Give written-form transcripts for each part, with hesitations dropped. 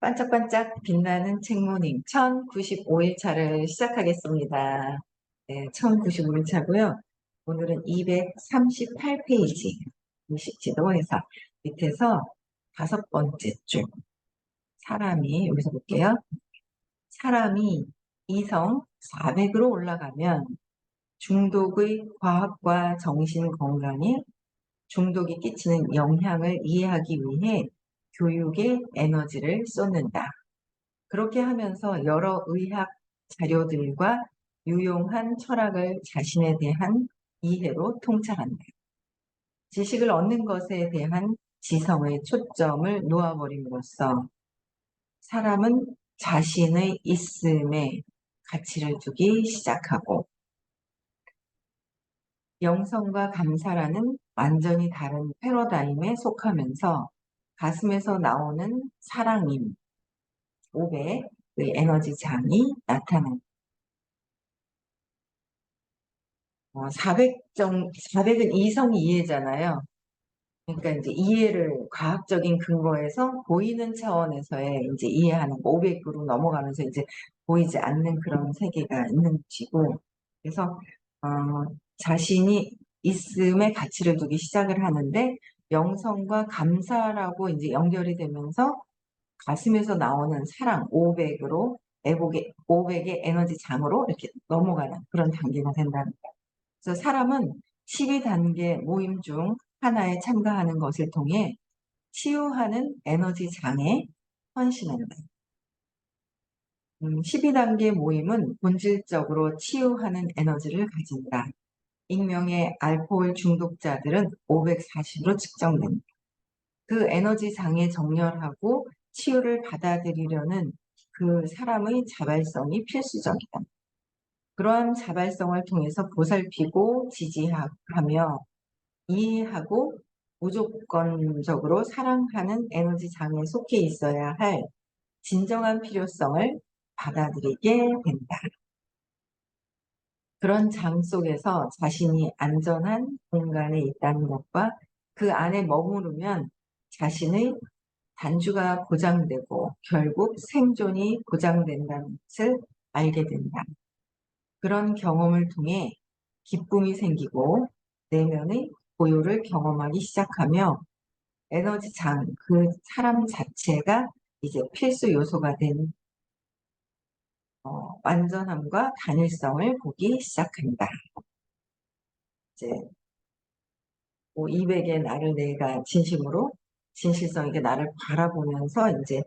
반짝반짝 빛나는 책모닝 1095일 차를 시작하겠습니다. 네, 1095일 차고요. 오늘은 238페이지 의식지도에서 밑에서 5번째 줄 사람이 여기서 볼게요. 사람이 이성 400으로 올라가면 중독의 과학과 정신 건강에 중독이 끼치는 영향을 이해하기 위해 교육에 에너지를 쏟는다. 그렇게 하면서 여러 의학 자료들과 유용한 철학을 자신에 대한 이해로 통찰한다. 지식을 얻는 것에 대한 지성의 초점을 놓아버림으로써 사람은 자신의 있음에 가치를 두기 시작하고 영성과 감사라는 완전히 다른 패러다임에 속하면서 가슴에서 나오는 사랑임, 5배의 에너지 장이 나타난다. 400은 이성 이해잖아요. 그러니까 이제 이해를 과학적인 근거에서 보이는 차원에서의 이제 이해하는 거, 500으로 넘어가면서 이제 보이지 않는 그런 세계가 있는 것이고, 그래서 자신이 있음에 가치를 두기 시작을 하는데 영성과 감사라고 이제 연결이 되면서 가슴에서 나오는 사랑 500으로 500의 에너지 장으로 이렇게 넘어가는 그런 단계가 된다는 거예요. 그래서 사람은 12단계 모임 중 하나에 참가하는 것을 통해 치유하는 에너지 장에 헌신한다. 12단계 모임은 본질적으로 치유하는 에너지를 가진다. 익명의 알코올 중독자들은 540으로 측정된다. 그 에너지 장에 정렬하고 치유를 받아들이려는 그 사람의 자발성이 필수적이다. 그러한 자발성을 통해서 보살피고 지지하며 이해하고 무조건적으로 사랑하는 에너지 장에 속해 있어야 할 진정한 필요성을 받아들이게 된다. 그런 장 속에서 자신이 안전한 공간에 있다는 것과 그 안에 머무르면 자신의 단주가 보장되고 결국 생존이 보장된다는 것을 알게 된다. 그런 경험을 통해 기쁨이 생기고 내면의 고요를 경험하기 시작하며 에너지 장, 그 사람 자체가 이제 필수 요소가 된 완전함과 단일성을 보기 시작한다. 이제 200의 나를 내가 진심으로 진실성 있게 나를 바라보면서 이제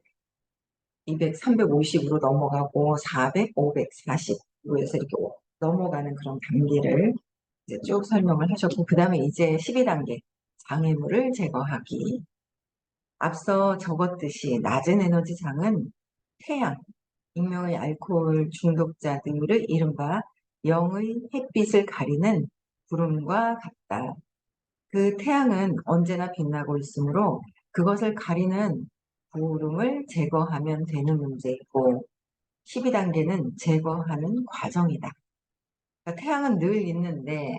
200, 350으로 넘어가고 400, 500, 40으로 해서 이렇게 넘어가는 그런 단계를 이제 쭉 설명을 하셨고, 그 다음에 이제 12단계 장애물을 제거하기. 앞서 적었듯이 낮은 에너지 장은 태양, 익명의 알코올 중독자들의 이른바 영의 햇빛을 가리는 구름과 같다. 그 태양은 언제나 빛나고 있으므로 그것을 가리는 구름을 제거하면 되는 문제이고, 12단계는 제거하는 과정이다. 그러니까 태양은 늘 있는데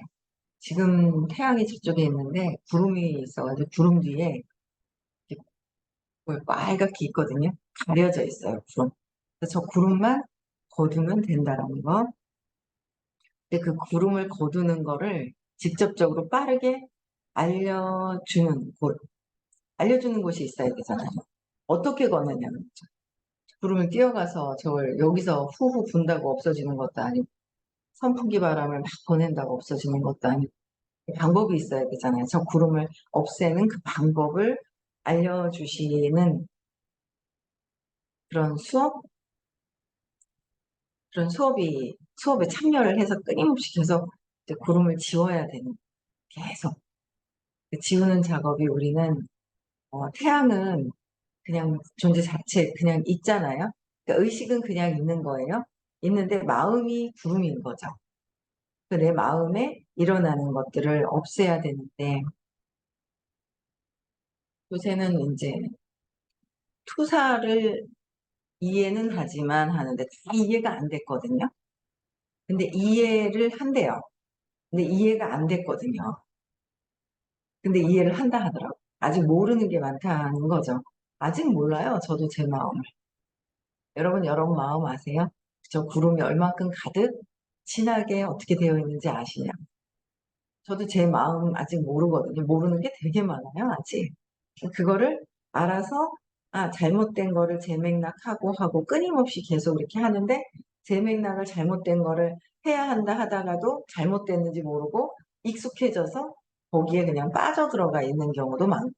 지금 태양이 저쪽에 있는데 구름이 있어가지고 구름 뒤에 빨갛게 있거든요. 가려져 있어요, 구름. 그래서 저 구름만 거두면 된다라는 거. 근데 그 구름을 거두는 거를 직접적으로 빠르게 알려주는 곳이 있어야 되잖아요. 어떻게 거느냐는 거죠. 구름을 뛰어가서 저걸 여기서 후후 분다고 없어지는 것도 아니고, 선풍기 바람을 막 보낸다고 없어지는 것도 아니고, 방법이 있어야 되잖아요. 저 구름을 없애는 그 방법을 알려주시는 그런 수업에 참여를 해서 끊임없이 계속 이제 구름을 지워야 되는, 계속. 그 지우는 작업이 우리는, 태양은 그냥 존재 자체 그냥 있잖아요. 그러니까 의식은 그냥 있는 거예요. 있는데 마음이 구름인 거죠. 내 마음에 일어나는 것들을 없애야 되는데, 요새는 이제 투사를 이해는 하지만 하는데 다 이해가 안 됐거든요. 근데 이해를 한대요. 근데 이해가 안 됐거든요. 근데 이해를 한다 하더라고요. 아직 모르는 게 많다는 거죠. 아직 몰라요. 저도 제 마음을. 여러분 마음 아세요? 저 구름이 얼만큼 가득 진하게 어떻게 되어 있는지 아시냐? 저도 제 마음 아직 모르거든요. 모르는 게 되게 많아요, 아직. 그거를 알아서, 아, 잘못된 거를 재맥락하고 하고 끊임없이 계속 이렇게 하는데, 재맥락을 잘못된 거를 해야 한다 하다가도 잘못됐는지 모르고 익숙해져서 거기에 그냥 빠져들어가 있는 경우도 많고,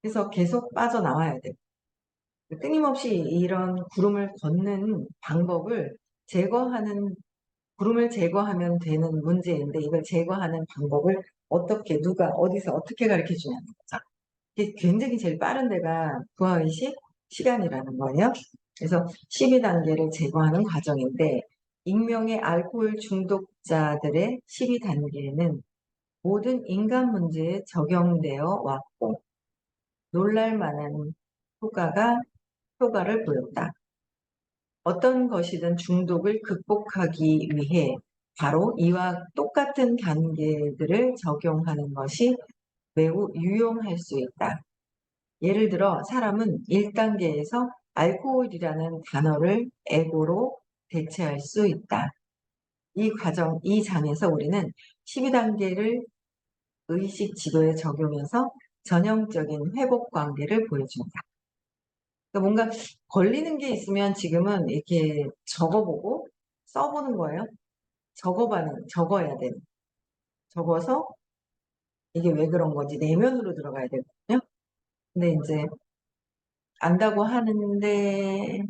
그래서 계속 빠져나와야 돼요. 끊임없이 이런 구름을 걷는 방법을 제거하는, 구름을 제거하면 되는 문제인데 이걸 제거하는 방법을 어떻게, 누가, 어디서 어떻게 가르쳐 주냐는 거죠. 이게 굉장히 제일 빠른 데가 부하의식 시간이라는 거예요. 그래서 12단계를 제거하는 과정인데, 익명의 알코올 중독자들의 12단계는 모든 인간 문제에 적용되어 왔고 놀랄 만한 효과를 보였다. 어떤 것이든 중독을 극복하기 위해 바로 이와 똑같은 단계들을 적용하는 것이 매우 유용할 수 있다. 예를 들어 사람은 1단계에서 알코올이라는 단어를 에고로 대체할 수 있다. 이 장에서 우리는 12단계를 의식 지도에 적용해서 전형적인 회복 관계를 보여준다. 그러니까 뭔가 걸리는 게 있으면 지금은 이렇게 적어보고 써보는 거예요. 적어야 되는. 적어서 이게 왜 그런 건지 내면으로 들어가야 되거든요. 근데 이제 안다고 하는데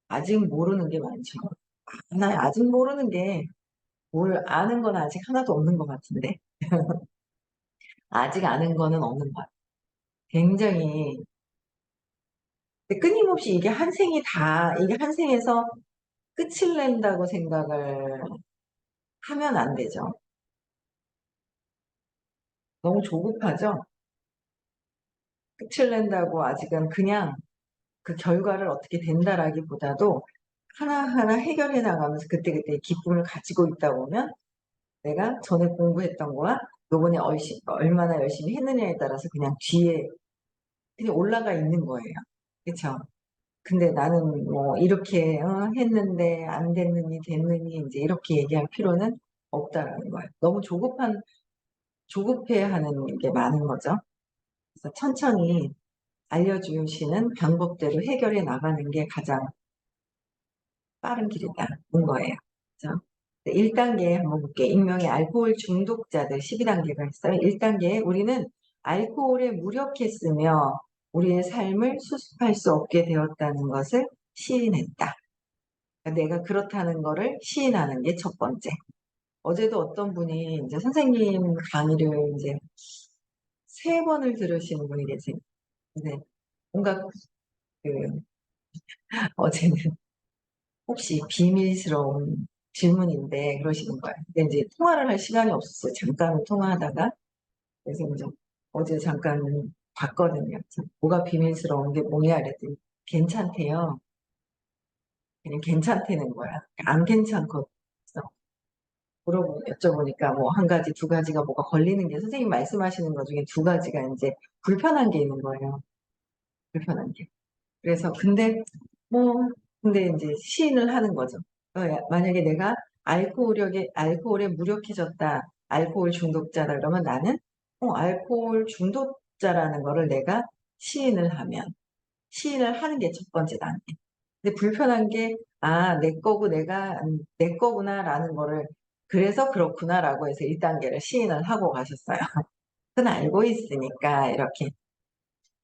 아직 모르는 게 많죠. 나 아직 모르는 게 뭘 아는 건 아직 하나도 없는 것 같은데. 아직 아는 거는 없는 것 같아요. 굉장히 끊임없이 이게 한 생에서 끝을 낸다고 생각을 하면 안 되죠. 너무 조급하죠? 끝을 낸다고 아직은 그냥 그 결과를 어떻게 된다라기보다도 하나하나 해결해 나가면서 그때그때 기쁨을 가지고 있다 보면 내가 전에 공부했던 거와 요번에 얼마나 열심히 했느냐에 따라서 그냥 뒤에 그냥 올라가 있는 거예요. 그쵸? 근데 나는 뭐 이렇게 했는데 안 됐느니 됐느니 이제 이렇게 얘기할 필요는 없다라는 거예요. 너무 조급해 하는 게 많은 거죠. 그래서 천천히 알려주시는 방법대로 해결해 나가는 게 가장 빠른 길이다는 거예요. 그죠? 1단계 한번 볼게요. 익명의 알코올 중독자들 12단계가 있어요. 1단계에 우리는 알코올에 무력했으며 우리의 삶을 수습할 수 없게 되었다는 것을 시인했다. 그러니까 내가 그렇다는 거를 시인하는 게 첫 번째. 어제도 어떤 분이 이제 선생님 강의를 이제 3번을 들으시는 분이 계세요. 근데 뭔가 그 어제는 혹시 비밀스러운 질문인데 그러시는 거예요. 근데 이제 통화를 할 시간이 없었어요. 잠깐 통화하다가. 그래서 이제 어제 잠깐 봤거든요. 그래서 뭐가 비밀스러운 게 뭐냐 그랬더니 괜찮대요. 그냥 괜찮다는 거야. 안 괜찮거든요. 그래서 여쭤보니까 뭐 한 가지, 두 가지가 뭐가 걸리는 게 선생님 말씀하시는 것 중에 두 가지가 이제 불편한 게 있는 거예요. 불편한 게. 그래서 뭐 근데 이제 시인을 하는 거죠. 만약에 내가 알코올에 무력해졌다, 알코올 중독자다 그러면 나는 알코올 중독자라는 거를 내가 시인을 하는 게 첫 번째 단계. 근데 불편한 게 내 거고 내 거구나라는 거를 그래서 그렇구나라고 해서 1단계를 시인을 하고 가셨어요. 그건 알고 있으니까 이렇게.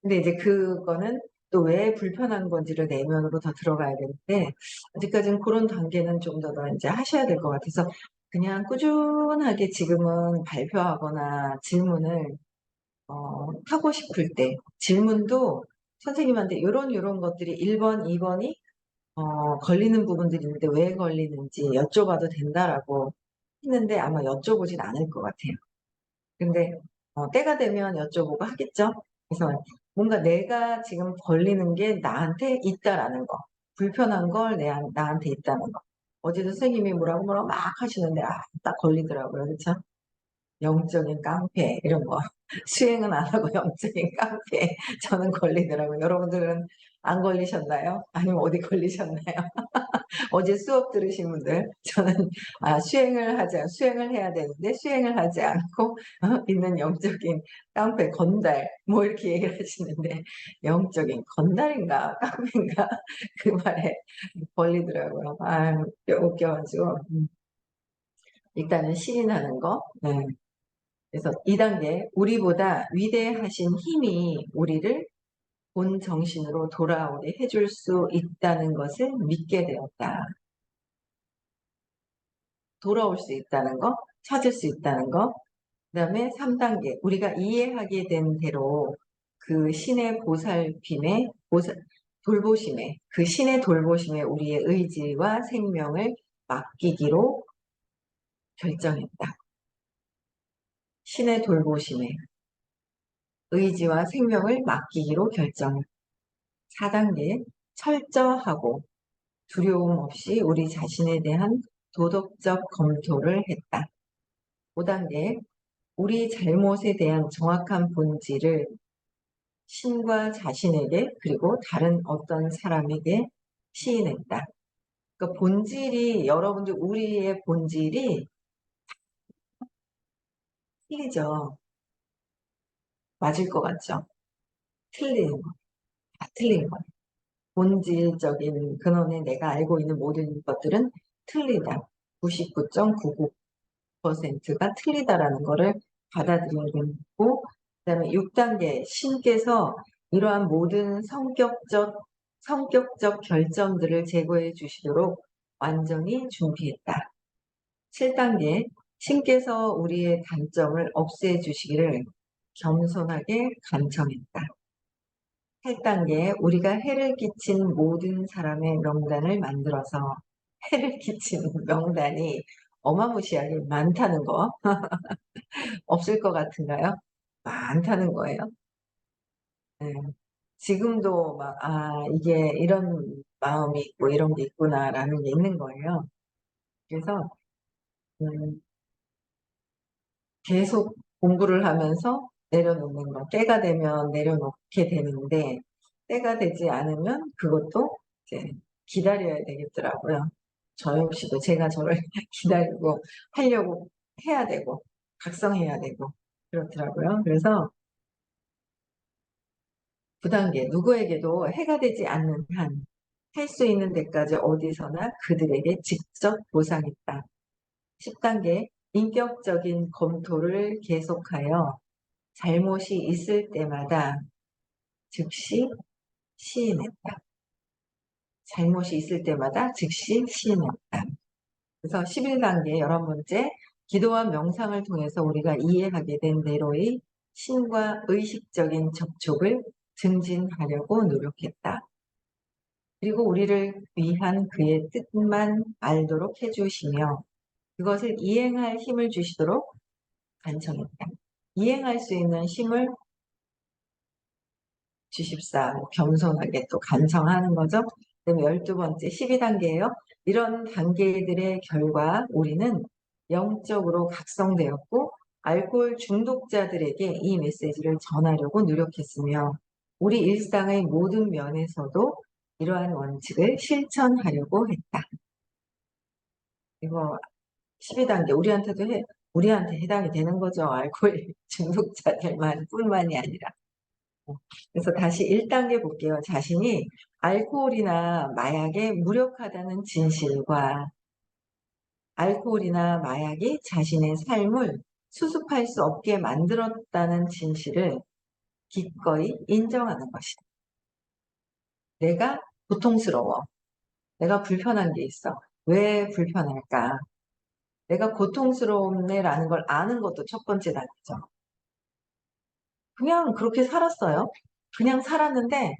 근데 이제 그거는 또 왜 불편한 건지를 내면으로 더 들어가야 되는데 아직까지는 그런 단계는 좀 더 이제 하셔야 될 것 같아서 그냥 꾸준하게 지금은 발표하거나 질문을 하고 싶을 때 질문도 선생님한테 요런 것들이 1번, 2번이 걸리는 부분들이 있는데 왜 걸리는지 여쭤봐도 된다라고 했는데 아마 여쭤보진 않을 것 같아요. 근데 때가 되면 여쭤보고 하겠죠. 그래서 뭔가 내가 지금 걸리는 게 나한테 있다라는 거, 불편한 걸 나한테 있다는 거. 어제도 선생님이 뭐라고 막 하시는데 딱 걸리더라고요. 그렇죠? 영적인 깡패 이런 거 수행은 안 하고 영적인 깡패 저는 걸리더라고요. 여러분들은 안 걸리셨나요? 아니면 어디 걸리셨나요? 어제 수업 들으신 분들, 저는 수행을 해야 되는데 수행을 하지 않고 있는 영적인 깡패 건달 뭐 이렇게 얘기를 하시는데, 영적인 건달인가 깡패인가 그 말에 걸리더라고요. 웃겨가지고. 일단은 시인하는 거. 네. 그래서 2단계, 우리보다 위대하신 힘이 우리를 본 정신으로 돌아오게 해줄 수 있다는 것을 믿게 되었다. 돌아올 수 있다는 거, 찾을 수 있다는 거. 그 다음에 3단계, 우리가 이해하게 된 대로 그 신의 돌보심에, 그 신의 돌보심에 우리의 의지와 생명을 맡기기로 결정했다. 신의 돌보심에 의지와 생명을 맡기기로 결정했다. 4단계, 철저하고 두려움 없이 우리 자신에 대한 도덕적 검토를 했다. 5단계, 우리 잘못에 대한 정확한 본질을 신과 자신에게 그리고 다른 어떤 사람에게 시인했다. 그러니까 여러분들 우리의 본질이 틀리죠. 맞을 것 같죠? 틀린 거, 다 틀린 거. 본질적인 근원에 내가 알고 있는 모든 것들은 틀리다. 99.99%가 틀리다라는 거를 받아들여야 되고, 그다음에 6단계, 신께서 이러한 모든 성격적 결점들을 제거해 주시도록 완전히 준비했다. 7단계, 신께서 우리의 단점을 없애 주시기를 겸손하게 간청했다. 8단계, 우리가 해를 끼친 모든 사람의 명단을 만들어서, 해를 끼친 명단이 어마무시하게 많다는 거. 없을 것 같은가요? 많다는 거예요. 네. 지금도 이게 이런 마음이 있고 이런 게 있구나라는 게 있는 거예요. 그래서 음, 계속 공부를 하면서 내려놓는 거. 때가 되면 내려놓게 되는데, 때가 되지 않으면 그것도 이제 기다려야 되겠더라고요. 저 역시도 제가 저를 기다리고 하려고 해야 되고, 각성해야 되고, 그렇더라고요. 그래서 9단계, 누구에게도 해가 되지 않는 한, 할 수 있는 데까지 어디서나 그들에게 직접 보상했다. 10단계, 인격적인 검토를 계속하여 잘못이 있을 때마다 즉시 시인했다. 잘못이 있을 때마다 즉시 시인했다. 그래서 11단계 11번째, 기도와 명상을 통해서 우리가 이해하게 된 대로의 신과 의식적인 접촉을 증진하려고 노력했다. 그리고 우리를 위한 그의 뜻만 알도록 해주시며 그것을 이행할 힘을 주시도록 간청했다. 이행할 수 있는 힘을 주십사. 겸손하게 또 간청하는 거죠. 그다음에 12번째 12단계예요. 이런 단계들의 결과 우리는 영적으로 각성되었고 알코올 중독자들에게 이 메시지를 전하려고 노력했으며 우리 일상의 모든 면에서도 이러한 원칙을 실천하려고 했다. 이거 12단계 우리한테 해당이 되는 거죠. 알코올 중독자들만 뿐만이 아니라. 그래서 다시 1단계 볼게요. 자신이 알코올이나 마약에 무력하다는 진실과 알코올이나 마약이 자신의 삶을 수습할 수 없게 만들었다는 진실을 기꺼이 인정하는 것이다. 내가 고통스러워. 내가 불편한 게 있어. 왜 불편할까? 내가 고통스럽네라는 걸 아는 것도 첫 번째 단계죠. 그냥 그렇게 살았어요. 그냥 살았는데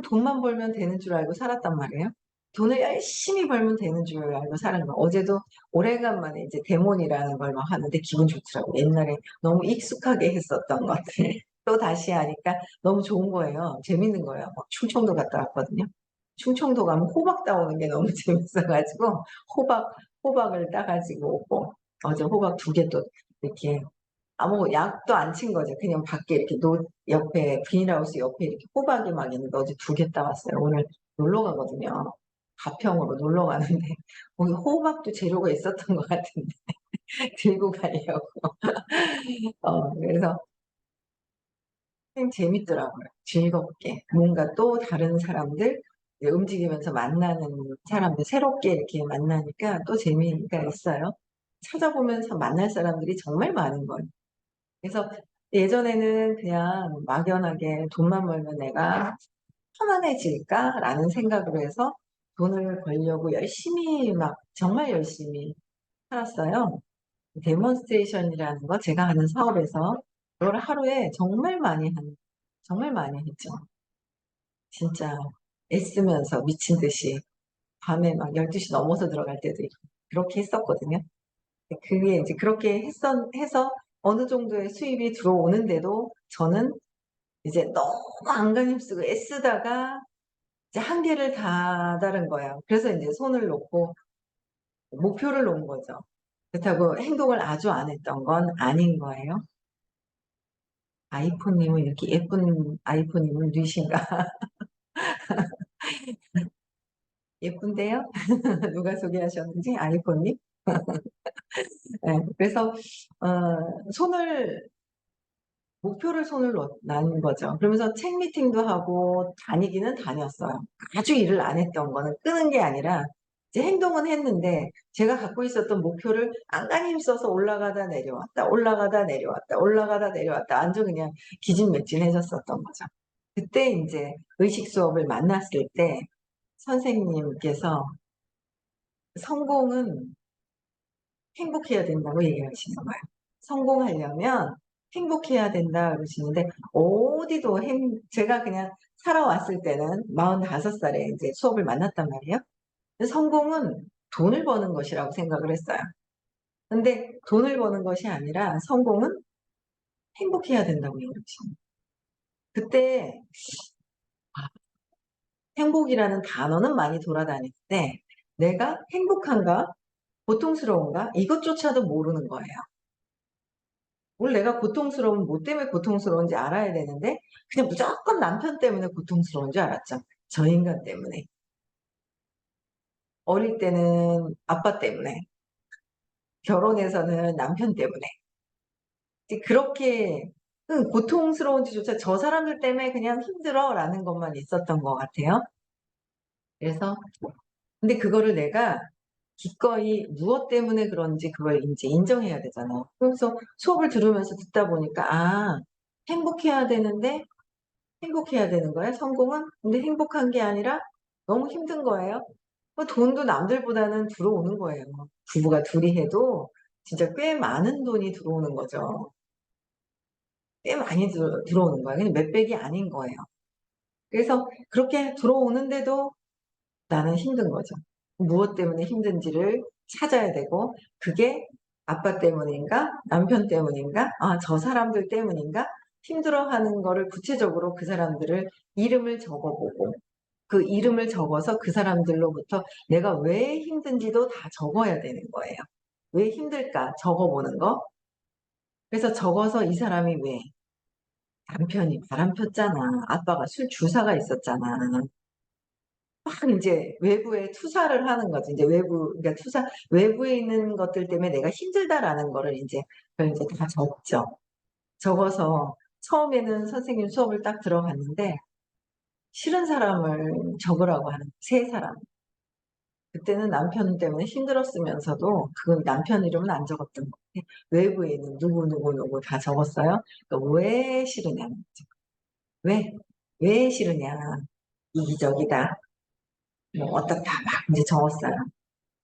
돈만 벌면 되는 줄 알고 살았단 말이에요. 돈을 열심히 벌면 되는 줄 알고 사는 거. 어제도 오래간만에 이제 데몬이라는 걸 막 하는데 기분 좋더라고. 옛날에 너무 익숙하게 했었던 것들. 또 다시 하니까 너무 좋은 거예요. 재밌는 거예요. 막 충청도 갔다 왔거든요. 충청도 가면 호박 따오는 게 너무 재밌어가지고 호박을 따가지고 오고 어제 호박 2개 또 이렇게 아무 약도 안 친 거죠. 그냥 밖에 이렇게 옆에, 비닐하우스 옆에 이렇게 호박이 막 있는데 어제 2개 따왔어요. 오늘 놀러 가거든요. 가평으로 놀러 가는데, 거기 호박도 재료가 있었던 것 같은데, 들고 가려고. 그래서 그냥 재밌더라고요. 즐겁게. 뭔가 또 다른 사람들, 이제 움직이면서 만나는 사람들, 새롭게 이렇게 만나니까 또 재미가 있어요. 찾아보면서 만날 사람들이 정말 많은 거예요. 그래서 예전에는 그냥 막연하게 돈만 벌면 내가 편안해질까라는 생각으로 해서 돈을 벌려고 열심히 막 정말 열심히 살았어요. 데몬스트레이션이라는 거 제가 하는 사업에서 그걸 하루에 정말 많이 했죠. 진짜 애쓰면서 미친 듯이 밤에 막 12시 넘어서 들어갈 때도 있고 그렇게 했었거든요. 그게 이제 그렇게 해서 어느 정도의 수입이 들어오는데도 저는 이제 너무 안간 힘쓰고 애쓰다가 이제 한계를 다다른 거예요. 그래서 이제 손을 놓고 목표를 놓은 거죠. 그렇다고 행동을 아주 안 했던 건 아닌 거예요. 아이폰님은 이렇게 예쁜 아이폰님은 누이신가? 예쁜데요? 누가 소개하셨는지 아이폰님? 네, 그래서 손을 목표를 손을 놓는 거죠. 그러면서 책 미팅도 하고 다니기는 다녔어요. 아주 일을 안 했던 거는 끄는 게 아니라 이제 행동은 했는데 제가 갖고 있었던 목표를 안간힘 써서 올라가다 내려왔다, 올라가다 내려왔다, 올라가다 내려왔다 완전 그냥 기진맥진해졌었던 거죠. 그때 이제 의식 수업을 만났을 때 선생님께서 성공은 행복해야 된다고 얘기하시는 거예요. 성공하려면 행복해야 된다 그러시는데 어디도 제가 그냥 살아왔을 때는 45살에 이제 수업을 만났단 말이에요. 성공은 돈을 버는 것이라고 생각을 했어요. 근데 돈을 버는 것이 아니라 성공은 행복해야 된다고 얘기하시는 거예요. 그때 행복이라는 단어는 많이 돌아다니는데 내가 행복한가 고통스러운가 이것조차도 모르는 거예요. 원래 내가 고통스러운 뭐 때문에 고통스러운지 알아야 되는데 그냥 무조건 남편 때문에 고통스러운 줄 알았죠. 저 인간 때문에. 어릴 때는 아빠 때문에, 결혼해서는 남편 때문에. 이제 그렇게 고통스러운지조차 저 사람들 때문에 그냥 힘들어라는 것만 있었던 것 같아요. 그래서 근데 그거를 내가 기꺼이 무엇 때문에 그런지 그걸 이제 인정해야 되잖아요. 그래서 수업을 들으면서 듣다 보니까 행복해야 되는데 행복해야 되는 거예요, 성공은? 근데 행복한 게 아니라 너무 힘든 거예요. 돈도 남들보다는 들어오는 거예요. 부부가 둘이 해도 진짜 꽤 많은 돈이 들어오는 거죠. 꽤 많이 들어오는 거예요. 그냥 몇백이 아닌 거예요. 그래서 그렇게 들어오는데도 나는 힘든 거죠. 무엇 때문에 힘든지를 찾아야 되고 그게 아빠 때문인가? 남편 때문인가? 저 사람들 때문인가? 힘들어하는 거를 구체적으로 그 사람들을 이름을 적어보고 그 이름을 적어서 그 사람들로부터 내가 왜 힘든지도 다 적어야 되는 거예요. 왜 힘들까? 적어보는 거. 그래서 적어서 이 사람이 왜 남편이 바람 폈잖아. 아빠가 술 주사가 있었잖아. 막 이제 외부에 투사를 하는 거지. 이제 그러니까 외부에 있는 것들 때문에 내가 힘들다라는 거를 이제, 그걸 이제 다 적죠. 적어서 처음에는 선생님 수업을 딱 들어갔는데, 싫은 사람을 적으라고 하는, 세 사람. 그때는 남편 때문에 힘들었으면서도 그 남편 이름은 안 적었던 것 같아요. 외부에 있는 누구 다 적었어요. 그러니까 왜 싫으냐는 거죠. 왜? 왜 싫으냐. 이기적이다. 뭐 어떻다 막 이제 적었어요.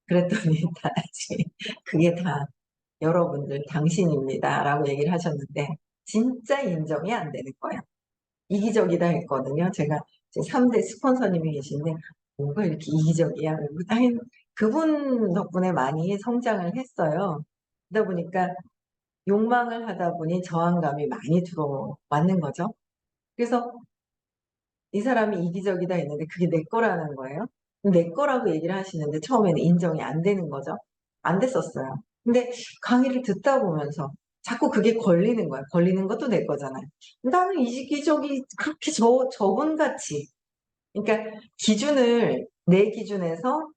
그랬더니 다시 그게 다 여러분들 당신입니다라고 얘기를 하셨는데 진짜 인정이 안 되는 거예요. 이기적이다 했거든요. 제가 제 3대 스폰서님이 계신데 뭐가 이렇게 이기적이야. 아니, 그분 덕분에 많이 성장을 했어요. 그러다 보니까 욕망을 하다 보니 저항감이 많이 들어왔는 거죠. 그래서 이 사람이 이기적이다 했는데 그게 내 거라는 거예요. 내 거라고 얘기를 하시는데 처음에는 인정이 안 되는 거죠. 안 됐었어요. 근데 강의를 듣다 보면서 자꾸 그게 걸리는 거야. 걸리는 것도 내 거잖아요. 나는 이기적이 그렇게 저분같이. 그러니까 기준을 내 기준에서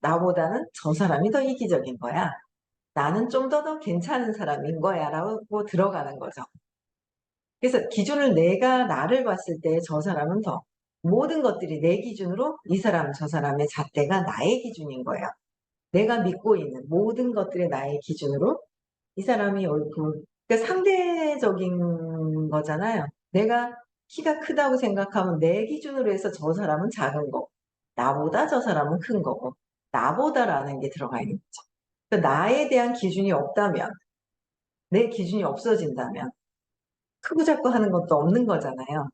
나보다는 저 사람이 더 이기적인 거야. 나는 좀 더 괜찮은 사람인 거야 라고 들어가는 거죠. 그래서 기준을 내가 나를 봤을 때 저 사람은 더 모든 것들이 내 기준으로 이 사람 저 사람의 잣대가 나의 기준인 거야. 내가 믿고 있는 모든 것들이 나의 기준으로 이 사람이 옳고 그러니까 상대적인 거잖아요. 내가 키가 크다고 생각하면 내 기준으로 해서 저 사람은 작은 거고 나보다 저 사람은 큰 거고 나보다라는 게 들어가 있는 거죠. 그러니까 나에 대한 기준이 없다면 내 기준이 없어진다면 크고 작고 하는 것도 없는 거잖아요.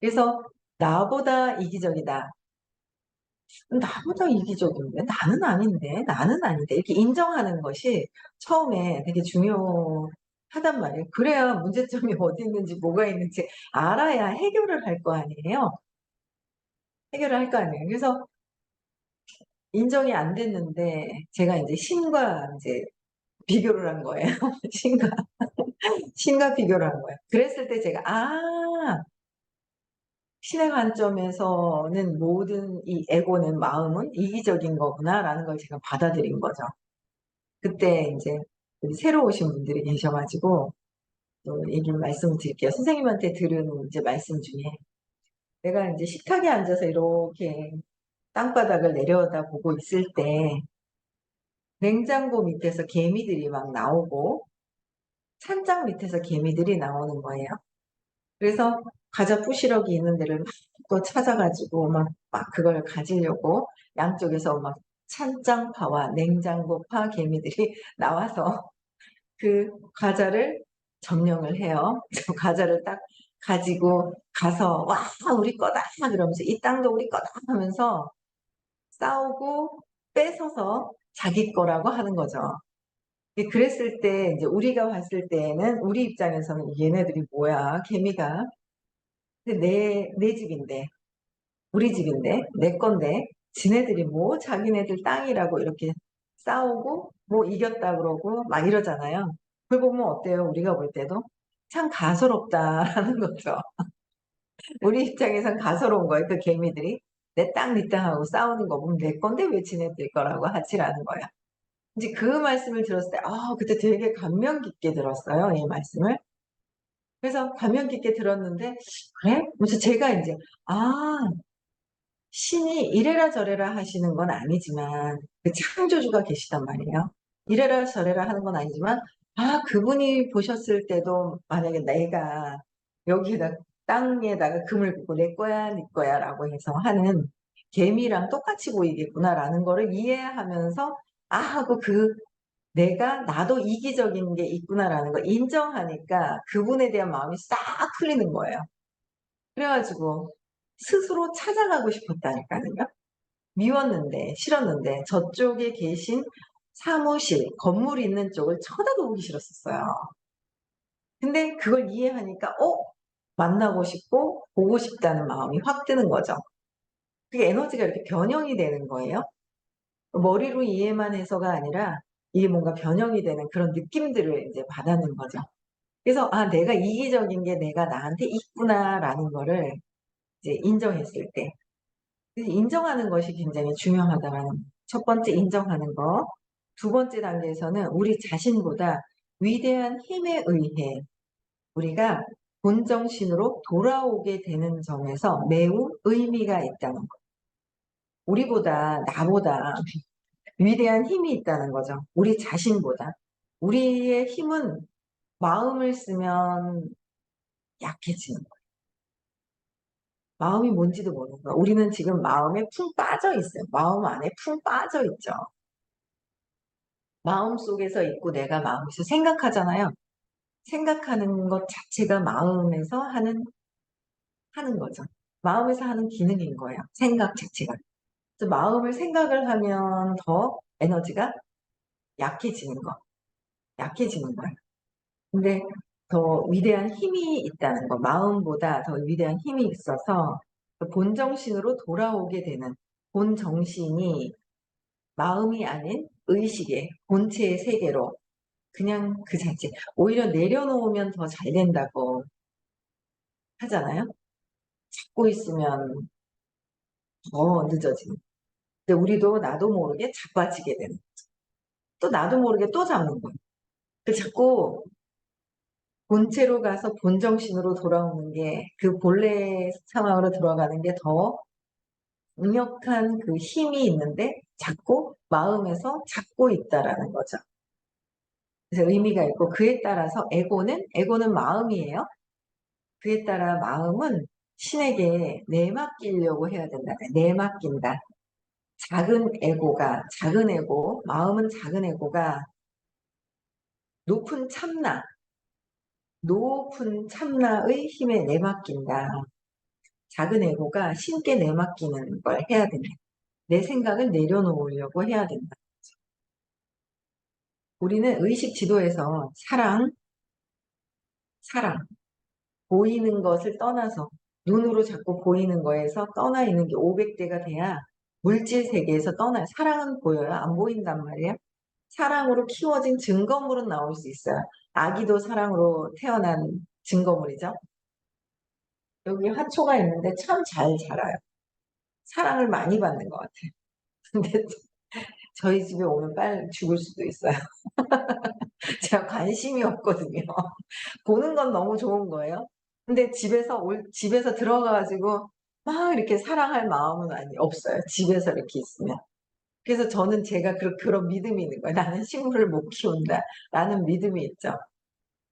그래서 나보다 이기적이다. 나보다 이기적인데 나는 아닌데 이렇게 인정하는 것이 처음에 되게 중요하단 말이에요. 그래야 문제점이 어디 있는지 뭐가 있는지 알아야 해결을 할 거 아니에요. 해결을 할 거 아니에요. 그래서 인정이 안 됐는데 제가 이제 신과 이제 비교를 한 거예요. 신과 신과 비교를 한 거예요. 그랬을 때 제가 신의 관점에서는 모든 이 에고는 마음은 이기적인 거구나라는 걸 제가 받아들인 거죠. 그때 이제 우리 새로 오신 분들이 계셔가지고 또 얘기를 말씀을 드릴게요. 선생님한테 들은 이제 말씀 중에 내가 이제 식탁에 앉아서 이렇게 땅바닥을 내려다보고 있을 때 냉장고 밑에서 개미들이 막 나오고 찬장 밑에서 개미들이 나오는 거예요. 그래서 과자 부시러기 있는 데를 막 또 찾아가지고 막 그걸 가지려고 양쪽에서 막 찬장파와 냉장고파 개미들이 나와서 그 과자를 점령을 해요. 그 과자를 딱 가지고 가서 와 우리 거다 그러면서 이 땅도 우리 거다 하면서 싸우고 뺏어서 자기 거라고 하는 거죠. 그랬을 때 이제 우리가 봤을 때는 우리 입장에서는 얘네들이 뭐야 개미가 근데 내 집인데 우리 집인데 내 건데 지네들이 뭐 자기네들 땅이라고 이렇게 싸우고 뭐 이겼다 그러고 막 이러잖아요. 그걸 보면 어때요? 우리가 볼 때도 참 가소롭다라는 거죠. 우리 입장에선 가소로운 거예요. 그 개미들이 내 땅, 네 땅하고 싸우는 거 보면 내 건데 왜 지네들 거라고 하지라는 거야. 이제 그 말씀을 들었을 때 그때 되게 감명 깊게 들었어요. 이 말씀을. 그래서 감명 깊게 들었는데 그래? 그래서 제가 이제 아 신이 이래라 저래라 하시는 건 아니지만 그 창조주가 계시단 말이에요. 이래라 저래라 하는 건 아니지만 그분이 보셨을 때도 만약에 내가 여기에다 땅에다가 금을 붓고 내 거야 네 거야 라고 해서 하는 개미랑 똑같이 보이겠구나라는 거를 이해하면서 하고 내가 나도 이기적인 게 있구나라는 걸 인정하니까 그분에 대한 마음이 싹 풀리는 거예요. 그래가지고 스스로 찾아가고 싶었다니까요. 미웠는데 싫었는데 저쪽에 계신 사무실 건물 있는 쪽을 쳐다도 보기 싫었었어요. 근데 그걸 이해하니까 만나고 싶고 보고 싶다는 마음이 확 드는 거죠. 그게 에너지가 이렇게 변형이 되는 거예요. 머리로 이해만 해서가 아니라 이게 뭔가 변형이 되는 그런 느낌들을 이제 받아는 거죠. 그래서 내가 이기적인 게 내가 나한테 있구나라는 거를 이제 인정했을 때 인정하는 것이 굉장히 중요하다라는 첫 번째 인정하는 거. 두 번째 단계에서는 우리 자신보다 위대한 힘에 의해 우리가 본정신으로 돌아오게 되는 점에서 매우 의미가 있다는 거. 나보다 위대한 힘이 있다는 거죠. 우리 자신보다. 우리의 힘은 마음을 쓰면 약해지는 거예요. 마음이 뭔지도 모르는 거예요. 우리는 지금 마음에 푹 빠져 있어요. 마음 안에 푹 빠져 있죠. 마음 속에서 있고 내가 마음에서 생각하잖아요. 생각하는 것 자체가 마음에서 하는 거죠. 마음에서 하는 기능인 거예요. 생각 자체가. 그래서 마음을 생각을 하면 더 에너지가 약해지는 거. 약해지는 거예요. 근데 더 위대한 힘이 있다는 거. 마음보다 더 위대한 힘이 있어서 본정신으로 돌아오게 되는 본정신이 마음이 아닌 의식의 본체의 세계로 그냥 그 자체. 오히려 내려놓으면 더 잘 된다고 하잖아요. 잡고 있으면 더 늦어지는. 근데 우리도 나도 모르게 자빠지게 되는. 또 나도 모르게 또 잡는 거예요. 그 자꾸 본체로 가서 본정신으로 돌아오는 게 그 본래 상황으로 들어가는 게 더 강력한 그 힘이 있는데 자꾸 마음에서 잡고 있다라는 거죠. 그래서 의미가 있고 그에 따라서 에고는 마음이에요. 그에 따라 마음은 신에게 내맡기려고 해야 된다. 내맡긴다. 작은 에고, 마음은 작은 에고가 높은 참나, 높은 참나의 힘에 내맡긴다. 작은 에고가 신께 내맡기는 걸 해야 된다. 내 생각을 내려놓으려고 해야 된다. 우리는 의식 지도에서 사랑, 보이는 것을 떠나서 눈으로 자꾸 보이는 거에서 떠나 있는 게 500대가 돼야 물질 세계에서 떠나요. 사랑은 보여요. 안 보인단 말이에요. 사랑으로 키워진 증거물은 나올 수 있어요. 아기도 사랑으로 태어난 증거물이죠. 여기 화초가 있는데 참 잘 자라요. 사랑을 많이 받는 것 같아요. 근데 저희 집에 오면 빨리 죽을 수도 있어요. 제가 관심이 없거든요. 보는 건 너무 좋은 거예요. 근데 집에서 들어가가지고 막 이렇게 사랑할 마음은 없어요. 집에서 이렇게 있으면. 그래서 저는 제가 그런 믿음이 있는 거예요. 나는 식물을 못 키운다. 라는 믿음이 있죠.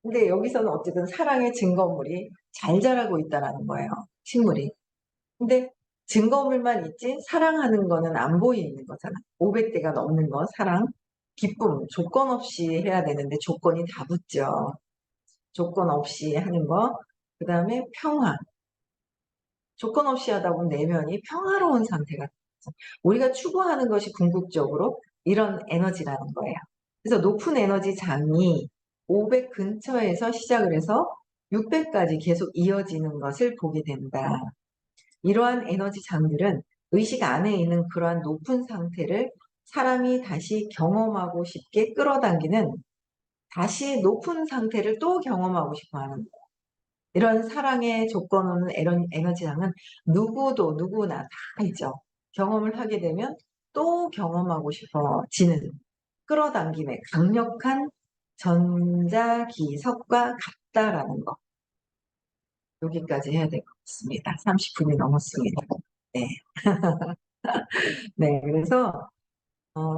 근데 여기서는 어쨌든 사랑의 증거물이 잘 자라고 있다라는 거예요. 식물이. 근데 증거물만 있지 사랑하는 거는 안 보이는 거잖아. 500대가 넘는 거 사랑, 기쁨, 조건 없이 해야 되는데 조건이 다 붙죠. 조건 없이 하는 거. 그 다음에 평화. 조건 없이 하다 보면 내면이 평화로운 상태가 되죠. 우리가 추구하는 것이 궁극적으로 이런 에너지라는 거예요. 그래서 높은 에너지 장이 500 근처에서 시작을 해서 600까지 계속 이어지는 것을 보게 된다. 이러한 에너지 장들은 의식 안에 있는 그러한 높은 상태를 사람이 다시 경험하고 싶게 끌어당기는 다시 높은 상태를 또 경험하고 싶어 하는 이런 사랑의 조건 없는 에너지장은 누구나 다 있죠. 경험을 하게 되면 또 경험하고 싶어지는 끌어당김의 강력한 전자기석과 같다라는 거. 여기까지 해야 될 것 같습니다. 30분이 넘었습니다. 네. 네. 그래서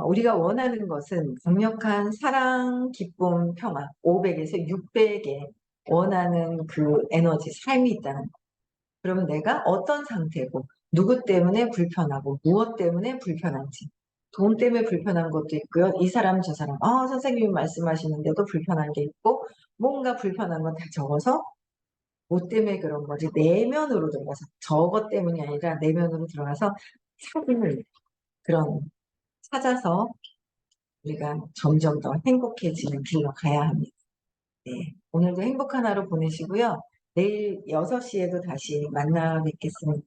우리가 원하는 것은 강력한 사랑, 기쁨, 평화 500에서 600의 원하는 그 에너지, 삶이 있다는 거. 그러면 내가 어떤 상태고 누구 때문에 불편하고 무엇 때문에 불편한지 돈 때문에 불편한 것도 있고요. 이 사람 저 사람 선생님이 말씀하시는데도 불편한 게 있고 뭔가 불편한 건 다 적어서 뭐 때문에 그런 거지 내면으로 들어가서 저것 때문이 아니라 내면으로 들어가서 사진을 그런 찾아서 우리가 점점 더 행복해지는 길로 가야 합니다. 네. 오늘도 행복한 하루 보내시고요. 내일 6시에도 다시 만나 뵙겠습니다.